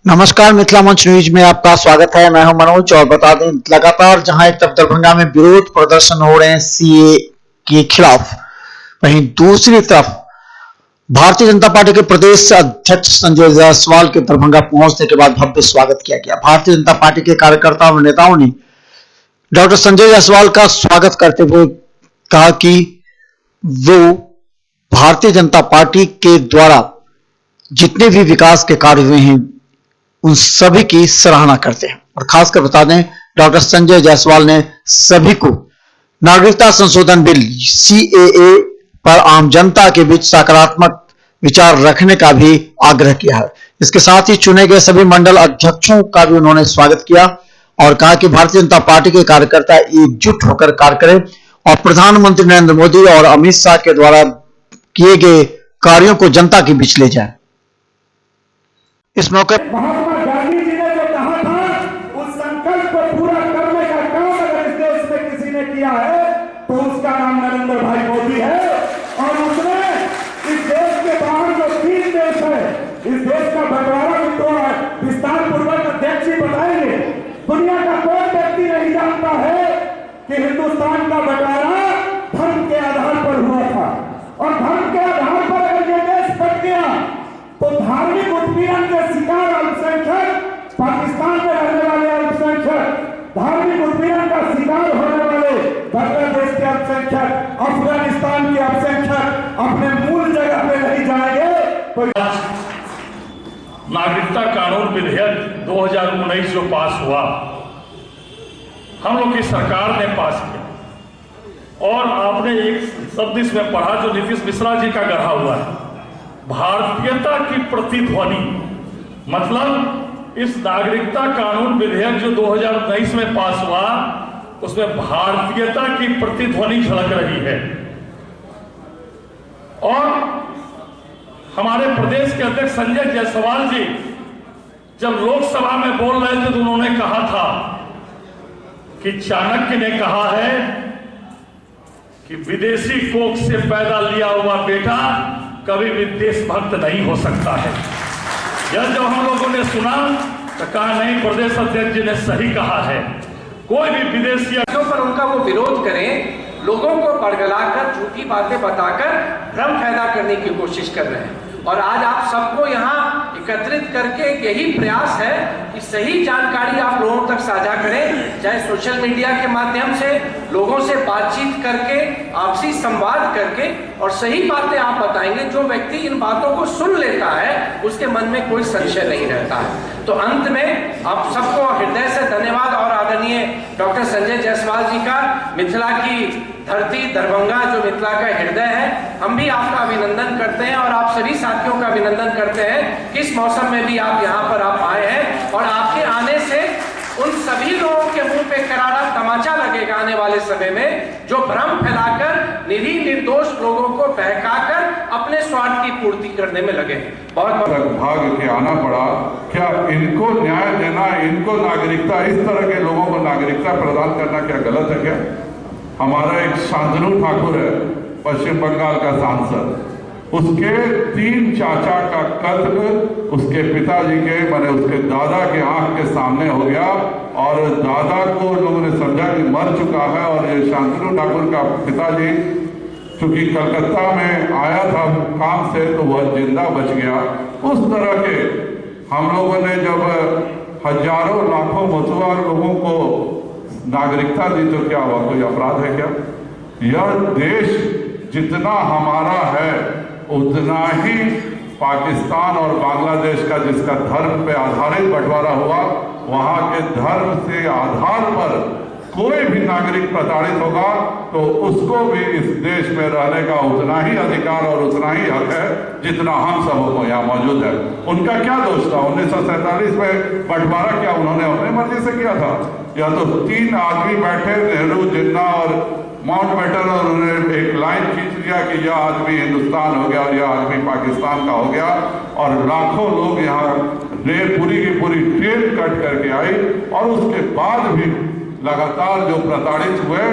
नमस्कार, मिथिला मंच न्यूज में आपका स्वागत है। मैं हूं मनोज और बता दें, लगातार जहां एक तरफ दरभंगा में विरोध प्रदर्शन हो रहे हैं सीए के खिलाफ, वहीं दूसरी तरफ भारतीय जनता पार्टी के प्रदेश अध्यक्ष संजय जायसवाल के दरभंगा पहुंचने के बाद भव्य स्वागत किया गया। भारतीय जनता पार्टी के कार्यकर्ताओं और नेताओं ने डॉक्टर संजय जायसवाल का स्वागत करते हुए कहा कि वो भारतीय जनता पार्टी के द्वारा जितने भी विकास के कार्य हुए हैं उन सभी की सराहना करते हैं। और खासकर बता दें, डॉक्टर संजय जायसवाल ने सभी को नागरिकता संशोधन बिल सीएए पर आम जनता के बीच सकारात्मक विचार रखने का भी आग्रह किया है। इसके साथ ही चुने गए सभी मंडल अध्यक्षों का भी उन्होंने स्वागत किया और कहा कि भारतीय जनता पार्टी के कार्यकर्ता एकजुट होकर कार्य करें और प्रधानमंत्री नरेंद्र मोदी और अमित शाह के द्वारा किए गए कार्यों को जनता के बीच ले जाए। इस मौके महात्मा गांधी जी ने जो कहा था, उस संकल्प को पूरा करने का काम अगर इस देश में किसी ने किया है तो उसका नाम नरेंद्र भाई मोदी है। और उसने इस देश के बाहर जो 3 देश है, इस देश का बंटवारा विस्तार पूर्वक अध्यक्ष जी बताएंगे। दुनिया का कोई व्यक्ति नहीं जानता है कि हिंदुस्तान का बंटवारा धर्म के आधार पर हुआ था। और धर्म के आधार पर अगर ये देश बट गया तो धार्मिक उत्पीड़न के शिकार अल्पसंख्यक, पाकिस्तान में रहने वाले अल्पसंख्यक, धार्मिक उत्पीड़न का शिकार होने वाले बांग्लादेश के अल्पसंख्यक, अफगानिस्तान के अल्पसंख्यक अपने मूल जगह पे नहीं जाएंगे। तो नागरिकता कानून विधेयक 2019 जो पास हुआ, हम लोग की सरकार ने पास किया। और आपने एक शब्द इसमें पढ़ा जो नीतीश मिश्रा जी का गढ़ा हुआ है, भारतीयता की प्रतिध्वनि। मतलब इस नागरिकता कानून विधेयक जो 2019 में पास हुआ, उसमें भारतीयता की प्रतिध्वनि झलक रही है। और हमारे प्रदेश के अध्यक्ष संजय जायसवाल जी जब लोकसभा में बोल रहे थे तो उन्होंने कहा था कि चाणक्य ने कहा है कि विदेशी कोख से पैदा लिया हुआ बेटा कभी भी देशभक्त नहीं हो सकता है। यह जब हम लोगों ने सुना तो कहा नहीं, प्रदेश अध्यक्ष जी ने सही कहा है। कोई भी विदेशी पर उनका वो विरोध करें, लोगों को बरगलाकर झूठी बातें बताकर भ्रम पैदा करने की कोशिश कर रहे हैं। और आज आप सबको यहाँ एकत्रित करके यही प्रयास है कि सही जानकारी आप लोगों तक साझा करें, चाहे सोशल मीडिया के माध्यम से, लोगों से बातचीत करके, आपसी संवाद करके, और सही बातें आप बताएंगे। जो व्यक्ति इन बातों को सुन लेता है उसके मन में कोई संशय नहीं रहता है। तो अंत में आप सबको हृदय से धन्यवाद। और आदरणीय डॉक्टर संजय जायसवाल जी का, मिथिला की धरती दरभंगा जो मिथिला का हृदय है, हम भी आपका अभिनंदन करते हैं और आप सभी साथियों का अभिनंदन करते हैं कि इस मौसम में भी आप यहाँ पर आप आए हैं। और आपके आने से उन सभी लोगों के मुंह पे करारा तमाचा लगेगा आने वाले समय में, जो भ्रम फैलाकर निरी निर्दोष लोगों को बहकाकर अपने स्वार्थ की पूर्ति करने में लगे। बहुत भाग के आना पड़ा। क्या इनको न्याय देना, इनको नागरिकता, इस तरह के लोगों को नागरिकता प्रदान करना क्या गलत है क्या? हमारा एक शांतनु ठाकुर है, पश्चिम बंगाल का सांसद, उसके 3 चाचा का कत्ल उसके पिताजी के, माने उसके दादा के आंख के सामने हो गया। और दादा को लोगों ने समझा कि मर चुका है। और ये शांतनु ठाकुर का पिताजी चूंकि कलकत्ता में आया था काम से, तो वह जिंदा बच गया। उस तरह के हम लोगों ने जब हजारों लाखों मसुआर लोगों को नागरिकता दी तो क्या हुआ? कोई अपराध है क्या? यह देश जितना हमारा है उतना ही पाकिस्तान और बांग्लादेश का, जिसका धर्म पे आधारित बंटवारा हुआ, वहां के धर्म से आधार पर कोई भी नागरिक प्रताड़ित होगा तो उसको भी इस देश में रहने का उतना ही अधिकार और उतना ही हक है जितना हम सबों को यहाँ मौजूद है। उनका क्या दोष था? 1947 में बंटवारा क्या उन्होंने अपने मर्जी से किया था? या तो 3 आदमी बैठे, नेहरू, जिन्ना और माउंटबेटन, और उन्होंने एक लाइन खींच दिया कि यह आदमी हिंदुस्तान हो गया और यह आदमी पाकिस्तान का हो गया। और लाखों लोग यहाँ पूरी की पूरी ट्रेन कट करके आई। और उसके बाद भी लगातार जो प्रताड़ित हुए,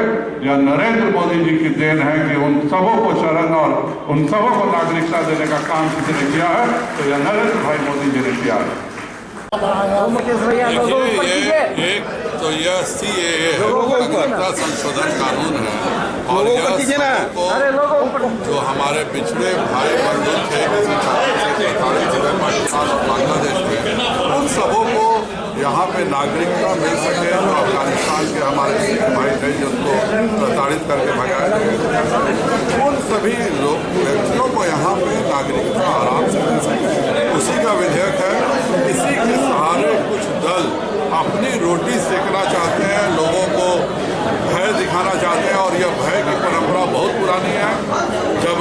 यह नरेंद्र मोदी जी की देन है कि उन सबों को शरण और उन सबों को नागरिकता देने का काम किसी ने किया है तो यह नरेंद्र भाई मोदी जी ने किया है। देखिए, ये एक तो यह CAA है, नागरिकता संशोधन कानून है, और यह सबको जो हमारे पिछड़े भाई बंधु थे किसी कारण से प्रताड़ित हुए पाकिस्तान और बांग्लादेश में, उन सबों को यहाँ पे नागरिकता मिल सके। जो अफगानिस्तान के हमारे सिख भाई थे जिनको प्रताड़ित करके भगाया गया, उन सभी व्यक्तियों को यहाँ पे नागरिकता आराम से मिल सके, उसी का विधेयक है। इसी के सहारे कुछ दल अपनी रोटी सेकना चाहते हैं, लोगों को भय दिखाना चाहते हैं, और यह भय की परंपरा बहुत पुरानी है। जब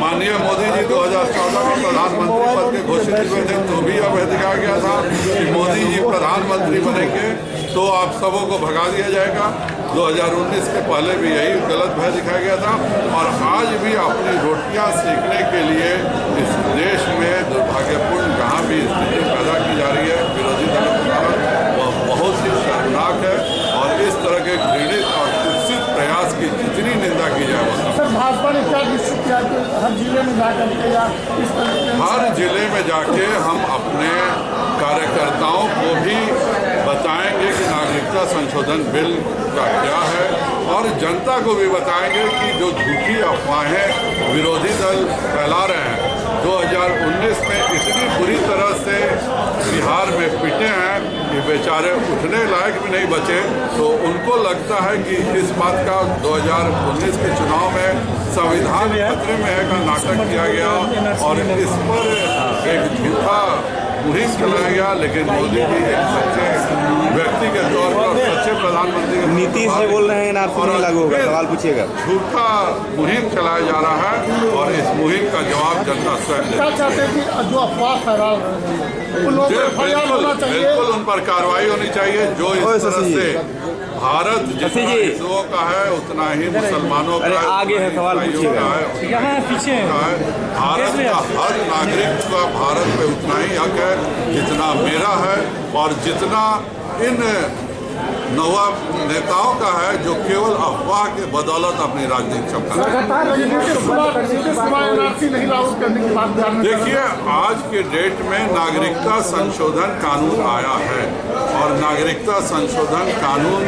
माननीय मोदी जी 2014 में प्रधानमंत्री पद के घोषित हुए थे तो भी यह भय दिखाया गया था कि मोदी जी प्रधानमंत्री बनेंगे तो आप सबों को भगा दिया जाएगा। 2019 के पहले भी यही गलत भय दिखाया गया था, और आज भी अपनी रोटियां सेकने के लिए इस देश में दुर्भाग्यपूर्ण जहाँ भी स्थिति पैदा की जा रही है विरोधी दलों द्वारा, वह बहुत ही शर्मनाक है। और इस तरह के घृणित और कुत्सित प्रयास की जितनी निंदा की जाए वह सर, भाजपा ने क्या निश्चित किया कि हर जिले में जाकर के या इस तरह हर जिले में जाके हम अपने कार्यकर्ताओं को भी बताएंगे कि नागरिकता संशोधन बिल का क्या है, और जनता को भी बताएंगे कि जो झूठी अफवाहें विरोधी दल फैला रहे हैं, 2019 में इतनी बुरी तरह से बिहार में पिटे हैं कि बेचारे उठने लायक भी नहीं बचे। तो उनको लगता है कि इस बात का 2019 के चुनाव में संविधान खतरे में है का नाटक किया गया, और इस पर एक झूठा मुहिम चलाया गया। लेकिन मोदी जी एक सच्चे व्यक्ति के तौर पर, सच्चे प्रधानमंत्री के नीतीश जी बोल रहे हैं एनआरसी नहीं लागू होगा, सवाल पूछिएगा। झूठा मुहिम चलाया जा रहा है, और इस मुहिम का जवाब जनता स्वयं क्या चाहते हैं कि जो अफवाह फैला रहे हैं उन लोगों पर फरियाद होना चाहिए। बिल्कुल उन पर कार्रवाई होनी चाहिए। जो इस तरह से भारत जितना हिंदुओं का है उतना ही मुसलमानों का, आगे है सवाल पूछिएगा, यहाँ पीछे भारत का हर नागरिक का भारत पे उतना ही हक है जितना मेरा है, और जितना इन नवा नेताओं का है जो केवल अफवाह के बदौलत अपनी राजनीति चमका रहे हैं। देखिए, आज के डेट में नागरिकता संशोधन कानून आया है, और नागरिकता संशोधन कानून